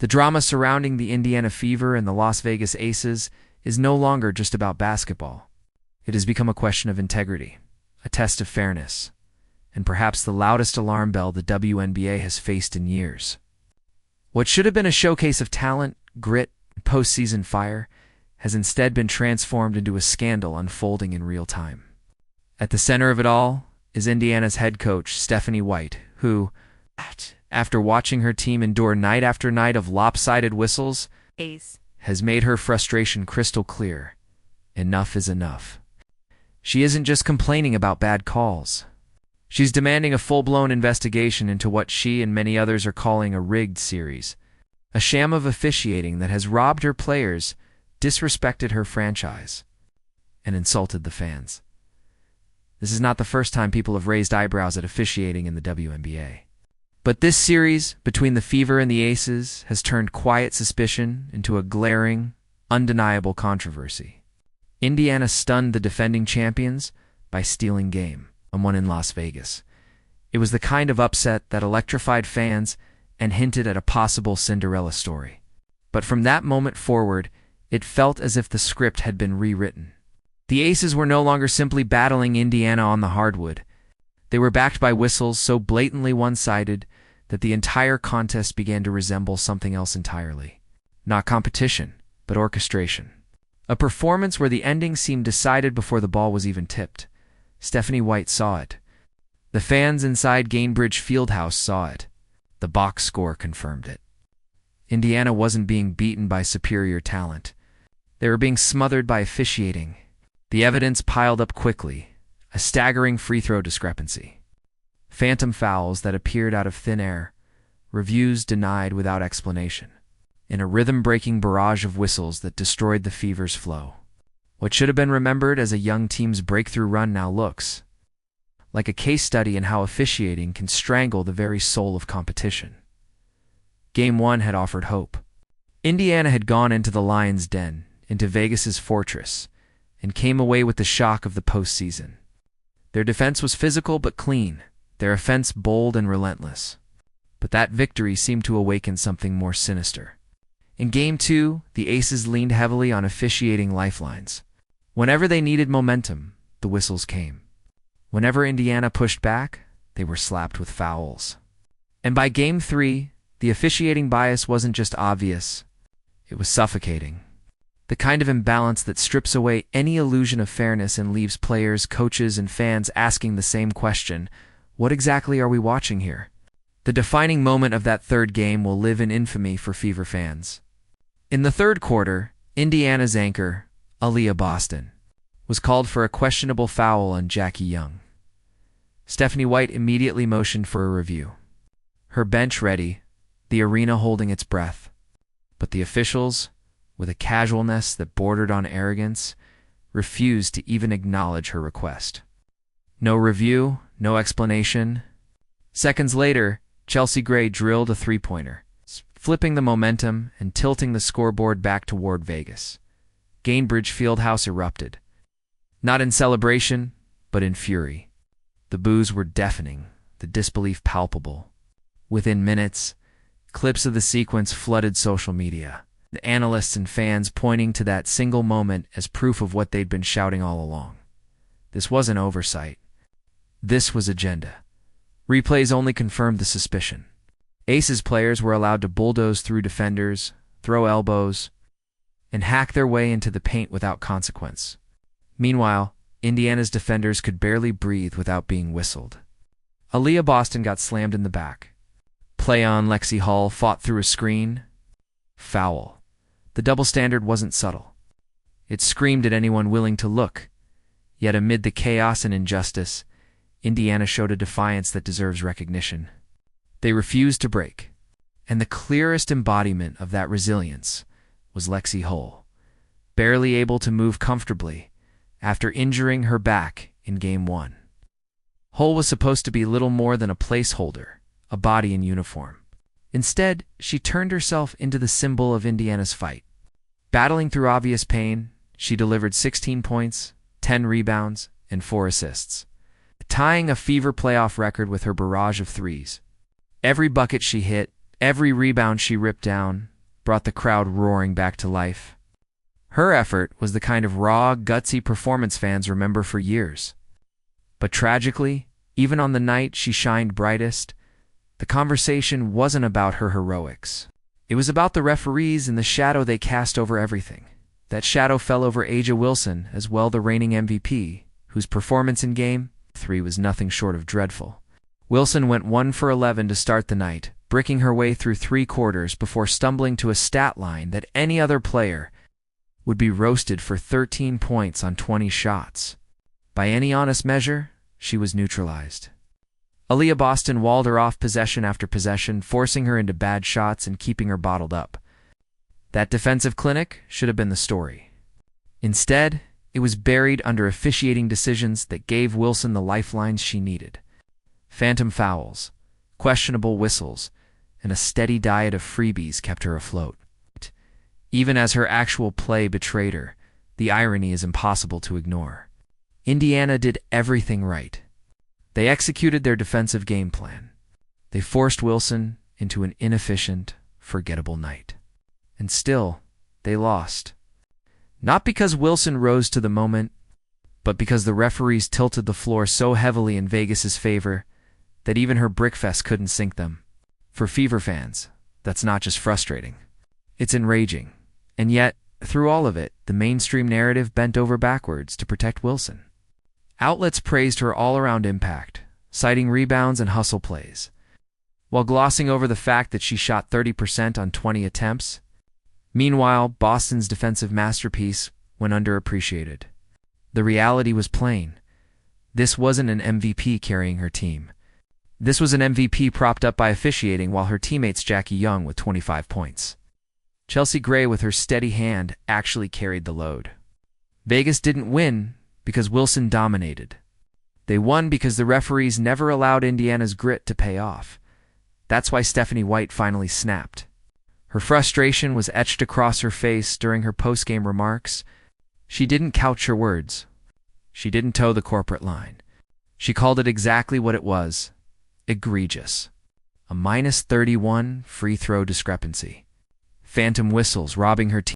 The drama surrounding the Indiana Fever and the Las Vegas Aces is no longer just about basketball. It has become a question of integrity, a test of fairness, and perhaps the loudest alarm bell the WNBA has faced in years. What should have been a showcase of talent, grit, and postseason fire has instead been transformed into a scandal unfolding in real time. At the center of it all is Indiana's head coach, Stephanie White, who, after watching her team endure night after night of lopsided whistles, has made her frustration crystal clear. Enough is enough. She isn't just complaining about bad calls. She's demanding a full-blown investigation into what she and many others are calling a rigged series, a sham of officiating that has robbed her players, disrespected her franchise, and insulted the fans. This is not the first time people have raised eyebrows at officiating in the WNBA. But this series between the Fever and the Aces has turned quiet suspicion into a glaring, undeniable controversy. Indiana stunned the defending champions by stealing game one in Las Vegas. It was the kind of upset that electrified fans and hinted at a possible Cinderella story. But from that moment forward, it felt as if the script had been rewritten. The Aces were no longer simply battling Indiana on the hardwood. They were backed by whistles so blatantly one-sided that the entire contest began to resemble something else entirely. Not competition, but orchestration. A performance where the ending seemed decided before the ball was even tipped. Stephanie White saw it. The fans inside Gainbridge Fieldhouse saw it. The box score confirmed it. Indiana wasn't being beaten by superior talent. They were being smothered by officiating. The evidence piled up quickly, a staggering free throw discrepancy. Phantom fouls that appeared out of thin air, reviews denied without explanation, in a rhythm-breaking barrage of whistles that destroyed the Fever's flow. What should have been remembered as a young team's breakthrough run now looks like a case study in how officiating can strangle the very soul of competition. Game 1 had offered hope. Indiana had gone into the lion's den, into Vegas's fortress, and came away with the shock of the postseason. Their defense was physical but clean, their offense bold and relentless. But that victory seemed to awaken something more sinister. In Game 2, the Aces leaned heavily on officiating lifelines. Whenever they needed momentum, the whistles came. Whenever Indiana pushed back, they were slapped with fouls. And by Game 3, the officiating bias wasn't just obvious, it was suffocating. The kind of imbalance that strips away any illusion of fairness and leaves players, coaches, and fans asking the same question: what exactly are we watching here? The defining moment of that third game will live in infamy for Fever fans. In the third quarter, Indiana's anchor, Aaliyah Boston, was called for a questionable foul on Jackie Young. Stephanie White immediately motioned for a review. Her bench ready, the arena holding its breath. But the officials, with a casualness that bordered on arrogance, refused to even acknowledge her request. No review, no explanation. Seconds later, Chelsea Gray drilled a three-pointer, flipping the momentum and tilting the scoreboard back toward Vegas. Gainbridge Fieldhouse erupted. Not in celebration, but in fury. The boos were deafening, the disbelief palpable. Within minutes, clips of the sequence flooded social media, the analysts and fans pointing to that single moment as proof of what they'd been shouting all along. This wasn't oversight. This was agenda. Replays only confirmed the suspicion. Aces players were allowed to bulldoze through defenders, throw elbows, and hack their way into the paint without consequence. Meanwhile, Indiana's defenders could barely breathe without being whistled. Aaliyah Boston got slammed in the back. Play on Lexi Hall fought through a screen. Foul. The double standard wasn't subtle. It screamed at anyone willing to look. Yet amid the chaos and injustice, Indiana showed a defiance that deserves recognition. They refused to break. And the clearest embodiment of that resilience was Lexi Hull, barely able to move comfortably after injuring her back in Game 1. Hull was supposed to be little more than a placeholder, a body in uniform. Instead, she turned herself into the symbol of Indiana's fight. Battling through obvious pain, she delivered 16 points, 10 rebounds, and 4 assists, tying a Fever playoff record with her barrage of threes. Every bucket she hit, every rebound she ripped down, brought the crowd roaring back to life. Her effort was the kind of raw, gutsy performance fans remember for years. But tragically, even on the night she shined brightest, the conversation wasn't about her heroics. It was about the referees and the shadow they cast over everything. That shadow fell over A'ja Wilson, as well the reigning MVP, whose performance in Game 3 was nothing short of dreadful. Wilson went 1 for 11 to start the night, bricking her way through 3 quarters before stumbling to a stat line that any other player would be roasted for 13 points on 20 shots. By any honest measure, she was neutralized. Aaliyah Boston walled her off possession after possession, forcing her into bad shots and keeping her bottled up. That defensive clinic should have been the story. Instead, it was buried under officiating decisions that gave Wilson the lifelines she needed. Phantom fouls, questionable whistles, and a steady diet of freebies kept her afloat. Even as her actual play betrayed her, the irony is impossible to ignore. Indiana did everything right. They executed their defensive game plan. They forced Wilson into an inefficient, forgettable night. And still, they lost. Not because Wilson rose to the moment, but because the referees tilted the floor so heavily in Vegas's favor that even her brickfest couldn't sink them. For Fever fans, that's not just frustrating. It's enraging. And yet, through all of it, the mainstream narrative bent over backwards to protect Wilson. Outlets praised her all-around impact, citing rebounds and hustle plays, while glossing over the fact that she shot 30% on 20 attempts. Meanwhile, Boston's defensive masterpiece went underappreciated. The reality was plain. This wasn't an MVP carrying her team. This was an MVP propped up by officiating while her teammates Jackie Young with 25 points. Chelsea Gray with her steady hand actually carried the load. Vegas didn't win because Wilson dominated. They won because the referees never allowed Indiana's grit to pay off. That's why Stephanie White finally snapped. Her frustration was etched across her face during her post-game remarks. She didn't couch her words. She didn't toe the corporate line. She called it exactly what it was: egregious. A -31 free throw discrepancy. Phantom whistles robbing her team